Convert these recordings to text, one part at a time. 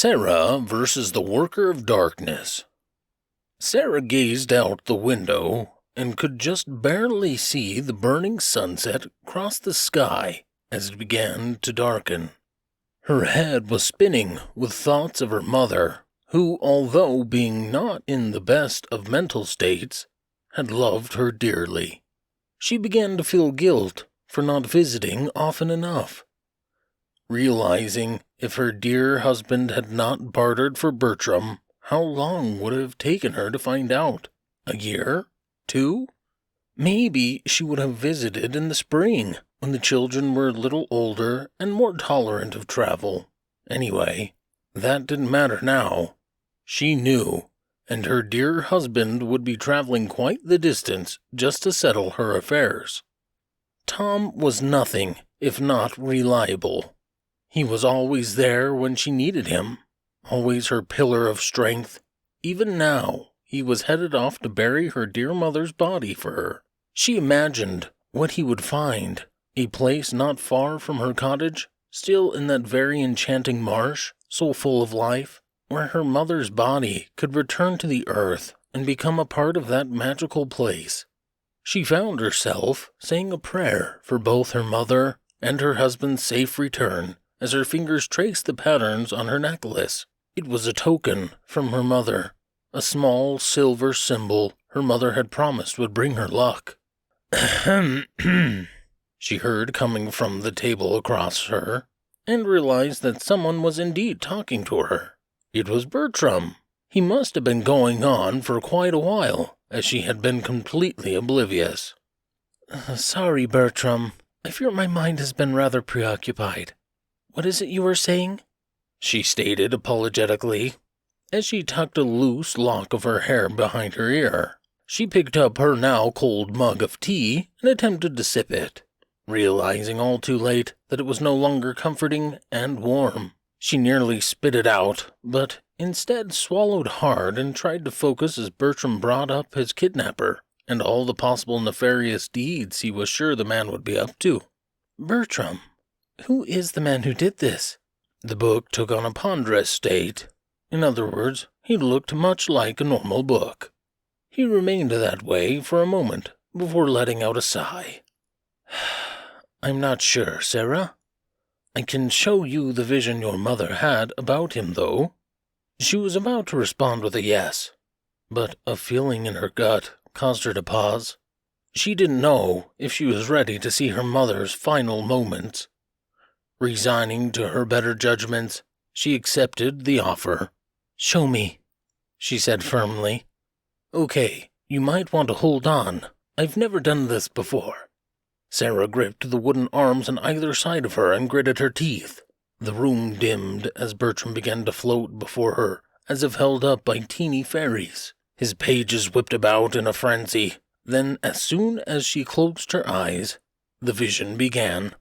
Sarah versus the Worker of Darkness. Sarah gazed out the window and could just barely see the burning sunset cross the sky as it began to darken. Her head was spinning with thoughts of her mother, who, although being not in the best of mental states, had loved her dearly. She began to feel guilt for not visiting often enough. Realizing if her dear husband had not bartered for Bertram, how long would it have taken her to find out? A year? 2? Maybe she would have visited in the spring, when the children were a little older and more tolerant of travel. Anyway, that didn't matter now. She knew, and her dear husband would be traveling quite the distance just to settle her affairs. Tom was nothing if not reliable. He was always there when she needed him, always her pillar of strength. Even now, he was headed off to bury her dear mother's body for her. She imagined what he would find, a place not far from her cottage, still in that very enchanting marsh, so full of life, where her mother's body could return to the earth and become a part of that magical place. She found herself saying a prayer for both her mother and her husband's safe return as her fingers traced the patterns on her necklace. It was a token from her mother, a small silver symbol her mother had promised would bring her luck. Ahem, she heard coming from the table across her, and realized that someone was indeed talking to her. It was Bertram. He must have been going on for quite a while, as she had been completely oblivious. Sorry, Bertram. I fear my mind has been rather preoccupied. What is it you were saying? She stated apologetically, as she tucked a loose lock of her hair behind her ear. She picked up her now cold mug of tea and attempted to sip it, realizing all too late that it was no longer comforting and warm. She nearly spit it out, but instead swallowed hard and tried to focus as Bertram brought up his kidnapper and all the possible nefarious deeds he was sure the man would be up to. Bertram, who is the man who did this? The book took on a ponderous state. In other words, he looked much like a normal book. He remained that way for a moment before letting out a sigh. I'm not sure, Sarah. I can show you the vision your mother had about him, though. She was about to respond with a yes, but a feeling in her gut caused her to pause. She didn't know if she was ready to see her mother's final moments. Resigning to her better judgments, she accepted the offer. Show me, she said firmly. Okay, you might want to hold on. I've never done this before. Sarah gripped the wooden arms on either side of her and gritted her teeth. The room dimmed as Bertram began to float before her, as if held up by teeny fairies. His pages whipped about in a frenzy. Then, as soon as she closed her eyes, the vision began.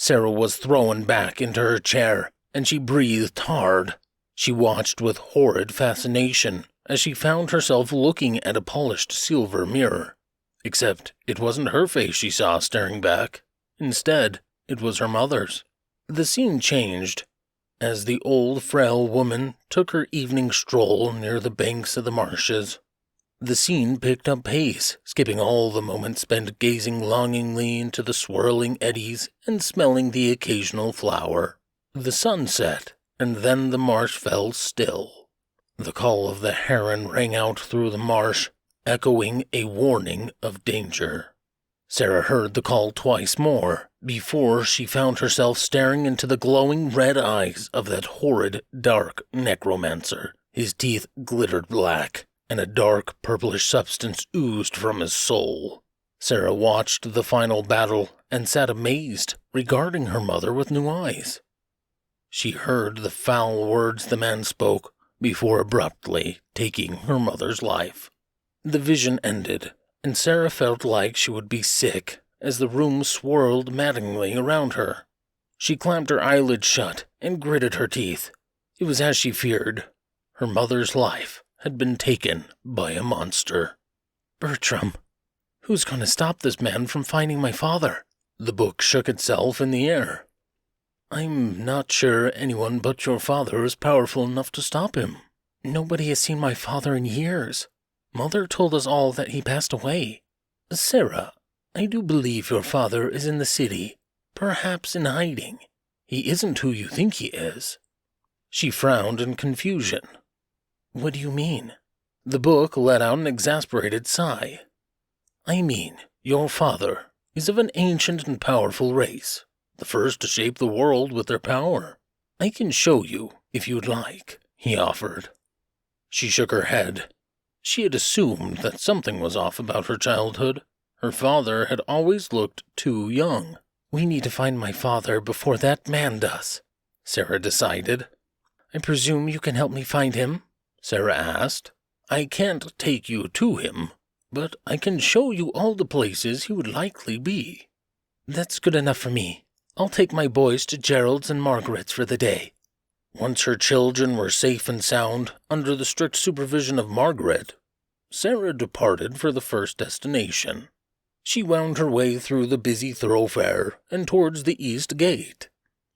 Sarah was thrown back into her chair, and she breathed hard. She watched with horrid fascination as she found herself looking at a polished silver mirror. Except it wasn't her face she saw staring back. Instead, it was her mother's. The scene changed as the old, frail woman took her evening stroll near the banks of the marshes. The scene picked up pace, skipping all the moments spent gazing longingly into the swirling eddies and smelling the occasional flower. The sun set, and then the marsh fell still. The call of the heron rang out through the marsh, echoing a warning of danger. Sarah heard the call twice more, before she found herself staring into the glowing red eyes of that horrid, dark necromancer. His teeth glittered black, and a dark, purplish substance oozed from his soul. Sarah watched the final battle and sat amazed, regarding her mother with new eyes. She heard the foul words the man spoke, before abruptly taking her mother's life. The vision ended, and Sarah felt like she would be sick as the room swirled maddeningly around her. She clamped her eyelids shut and gritted her teeth. It was as she feared. Her mother's life had been taken by a monster. Bertram, who's going to stop this man from finding my father? The book shook itself in the air. I'm not sure anyone but your father is powerful enough to stop him. Nobody has seen my father in years. Mother told us all that he passed away. Sarah, I do believe your father is in the city, perhaps in hiding. He isn't who you think he is." She frowned in confusion. "What do you mean?" The book let out an exasperated sigh. "I mean, your father is of an ancient and powerful race, the first to shape the world with their power. I can show you, if you'd like," he offered. She shook her head. She had assumed that something was off about her childhood. Her father had always looked too young. "We need to find my father before that man does," Sarah decided. "I presume you can help me find him?" Sarah asked. "I can't take you to him, but I can show you all the places he would likely be." "That's good enough for me. I'll take my boys to Gerald's and Margaret's for the day." Once her children were safe and sound, under the strict supervision of Margaret, Sarah departed for the first destination. She wound her way through the busy thoroughfare and towards the east gate.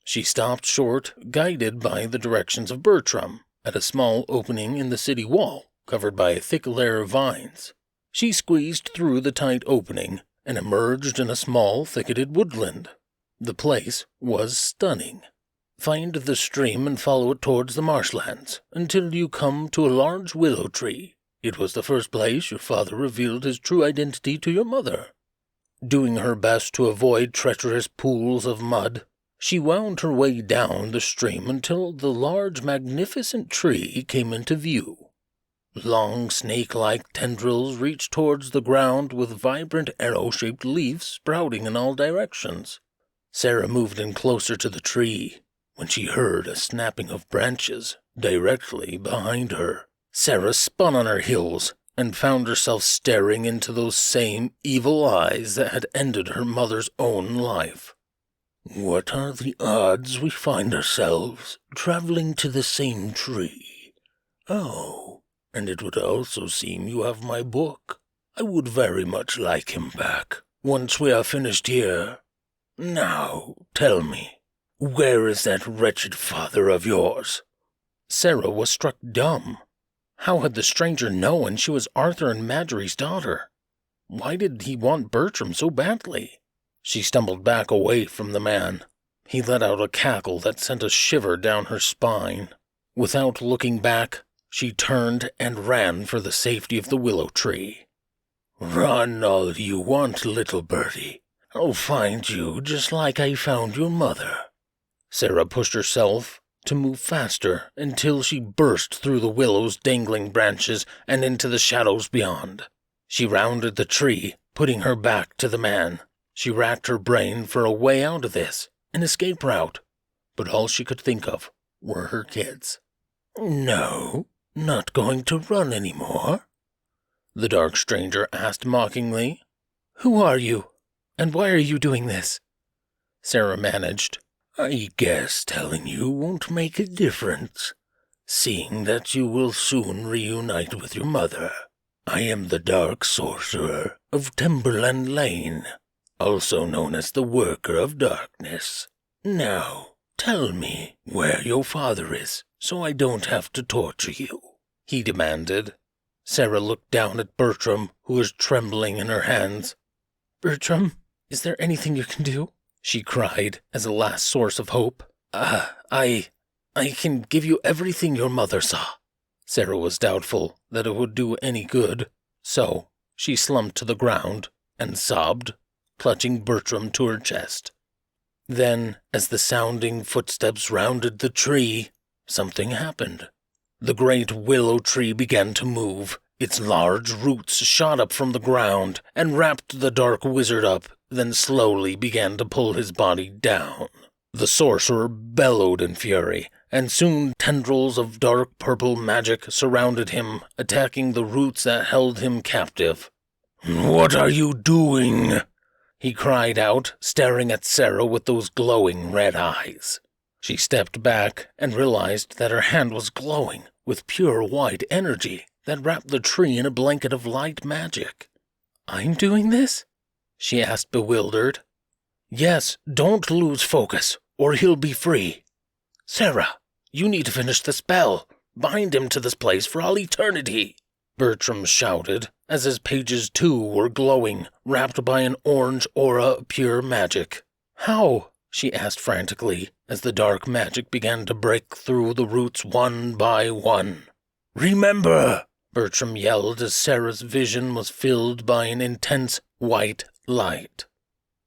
She stopped short, guided by the directions of Bertram, at a small opening in the city wall, covered by a thick layer of vines. She squeezed through the tight opening and emerged in a small, thicketed woodland. The place was stunning. Find the stream and follow it towards the marshlands until you come to a large willow tree. It was the first place your father revealed his true identity to your mother. Doing her best to avoid treacherous pools of mud, she wound her way down the stream until the large, magnificent tree came into view. Long, snake-like tendrils reached towards the ground with vibrant arrow-shaped leaves sprouting in all directions. Sarah moved in closer to the tree when she heard a snapping of branches directly behind her. Sarah spun on her heels and found herself staring into those same evil eyes that had ended her mother's own life. "What are the odds we find ourselves traveling to the same tree? Oh, and it would also seem you have my book. I would very much like him back, once we are finished here. Now, tell me, where is that wretched father of yours?" Sarah was struck dumb. How had the stranger known she was Arthur and Marjorie's daughter? Why did he want Bertram so badly? She stumbled back away from the man. He let out a cackle that sent a shiver down her spine. Without looking back, she turned and ran for the safety of the willow tree. "Run all you want, little birdie. I'll find you just like I found your mother." Sarah pushed herself to move faster until she burst through the willow's dangling branches and into the shadows beyond. She rounded the tree, putting her back to the man. She racked her brain for a way out of this, an escape route, but all she could think of were her kids. "No, not going to run anymore?" the dark stranger asked mockingly. "Who are you, and why are you doing this?" Sarah managed. "I guess telling you won't make a difference, seeing that you will soon reunite with your mother. I am the Dark Sorcerer of Timberland Lane, also known as the Worker of Darkness. Now, tell me where your father is, so I don't have to torture you," he demanded. Sarah looked down at Bertram, who was trembling in her hands. "Bertram, is there anything you can do?" she cried as a last source of hope. I can give you everything your mother saw." Sarah was doubtful that it would do any good, so she slumped to the ground and sobbed, clutching Bertram to her chest. Then, as the sounding footsteps rounded the tree, something happened. The great willow tree began to move. Its large roots shot up from the ground and wrapped the dark wizard up, then slowly began to pull his body down. The sorcerer bellowed in fury, and soon tendrils of dark purple magic surrounded him, attacking the roots that held him captive. "What are you doing?" he cried out, staring at Sarah with those glowing red eyes. She stepped back and realized that her hand was glowing with pure white energy that wrapped the tree in a blanket of light magic. "I'm doing this?" she asked, bewildered. "Yes, don't lose focus, or he'll be free. Sarah, you need to finish the spell. Bind him to this place for all eternity, Bertram shouted, as his pages too were glowing, wrapped by an orange aura of pure magic. How? She asked frantically, as the dark magic began to break through the roots one by one. Remember, Bertram yelled as Sarah's vision was filled by an intense white light.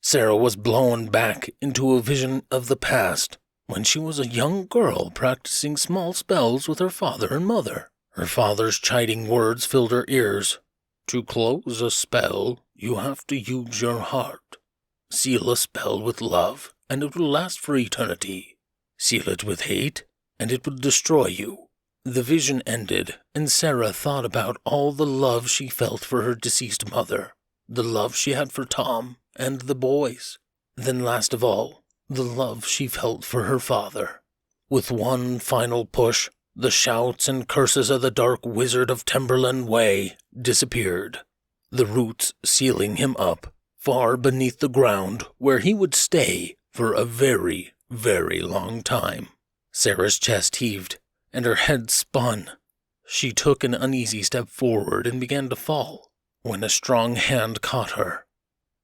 Sarah was blown back into a vision of the past, when she was a young girl practicing small spells with her father and mother. Her father's chiding words filled her ears. To close a spell, you have to use your heart. Seal a spell with love, and it will last for eternity. Seal it with hate, and it will destroy you. The vision ended, and Sarah thought about all the love she felt for her deceased mother, the love she had for Tom and the boys. Then last of all, the love she felt for her father. With one final push, the shouts and curses of the dark wizard of Timberland Way disappeared, the roots sealing him up far beneath the ground where he would stay for a very, very long time. Sarah's chest heaved, and her head spun. She took an uneasy step forward and began to fall, when a strong hand caught her.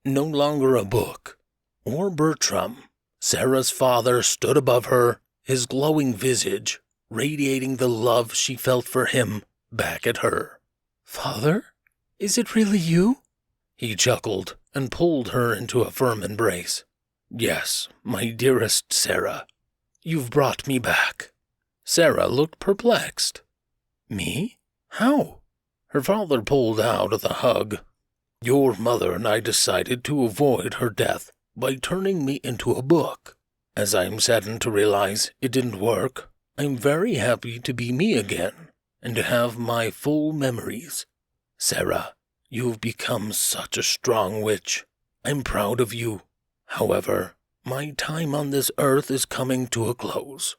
No longer a book, or Bertram. Sarah's father stood above her, his glowing visage radiating the love she felt for him back at her. Father? Is it really you? He chuckled and pulled her into a firm embrace. Yes, my dearest Sarah, you've brought me back. Sarah looked perplexed. Me? How? Her father pulled out of the hug. Your mother and I decided to avoid her death by turning me into a book. As I'm saddened to realize it didn't work, I'm very happy to be me again and to have my full memories. Sarah, you've become such a strong witch. I'm proud of you. However, my time on this earth is coming to a close.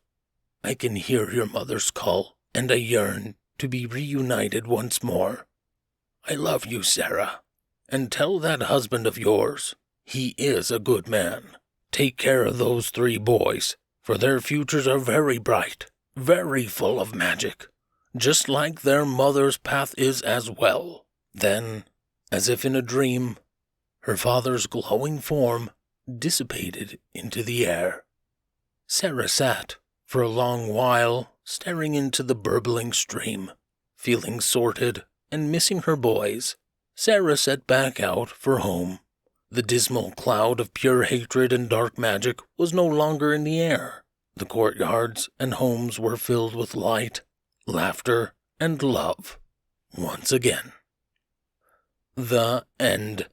I can hear your mother's call, and I yearn to be reunited once more. I love you, Sarah, and tell that husband of yours he is a good man. Take care of those 3 boys, for their futures are very bright, very full of magic, just like their mother's path is as well. Then, as if in a dream, her father's glowing form dissipated into the air. Sarah sat for a long while, staring into the burbling stream, feeling sorted and missing her boys. Sarah set back out for home. The dismal cloud of pure hatred and dark magic was no longer in the air. The courtyards and homes were filled with light, laughter, and love once again. The end.